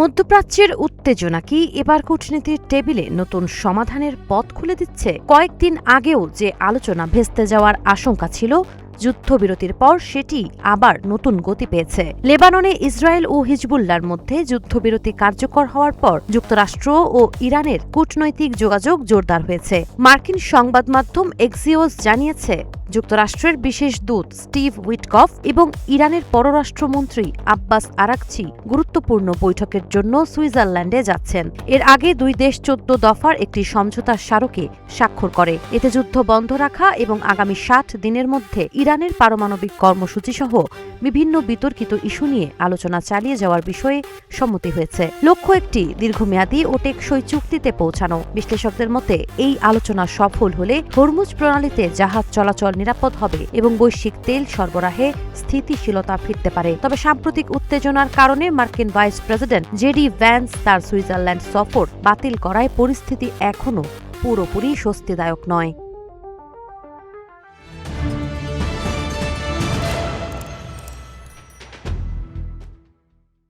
মধ্যপ্রাচ্যের উত্তেজনা কি এবার কূটনীতির টেবিলে নতুন সমাধানের পথ খুলে দিচ্ছে? কয়েকদিন আগেও যে আলোচনা ভেস্তে যাওয়ার আশঙ্কা ছিল, যুদ্ধবিরতির পর সেটি আবার নতুন গতি পেয়েছে। লেবাননে ইসরায়েল ও হিজবুল্লাহর মধ্যে যুদ্ধবিরতি কার্যকর হওয়ার পর যুক্তরাষ্ট্র ও ইরানের কূটনৈতিক যোগাযোগ জোরদার হয়েছে। মার্কিন সংবাদ মাধ্যম এক্সিওস জানিয়েছে, যুক্তরাষ্ট্রের বিশেষ দূত স্টিভ উইটকফ এবং ইরানের পররাষ্ট্রমন্ত্রী আব্বাস আরাকচি গুরুত্বপূর্ণ বৈঠকের জন্য সুইজারল্যান্ডে যাচ্ছেন। এর আগে দুই দেশ ১৪ দফার একটি সমঝোতার স্মারকে স্বাক্ষর করে। এতে যুদ্ধ বন্ধ রাখা এবং আগামী ৬০ দিনের মধ্যে ইরানের পারমাণবিক কর্মসূচি সহ বিভিন্ন বিতর্কিত ইস্যু নিয়ে আলোচনা চালিয়ে যাওয়ার বিষয়ে সম্মতি হয়েছে। লক্ষ্য একটি দীর্ঘমেয়াদী ও টেকসই চুক্তিতে পৌঁছানো। বিশ্লেষকদের মতে এই আলোচনা সফল হলে হরমুজ প্রণালীতে জাহাজ চলাচল নিরাপদ হবে এবং বৈশ্বিক তেল সরবরাহে স্থিতিশীলতা ফিরতে পারে। তবে সাম্প্রতিক উত্তেজনার কারণে মার্কিন ভাইস প্রেসিডেন্ট জেডি ভ্যান্স তার সুইজারল্যান্ড সফর বাতিল করায় পরিস্থিতি এখনও পুরোপুরি স্বস্তিদায়ক নয়।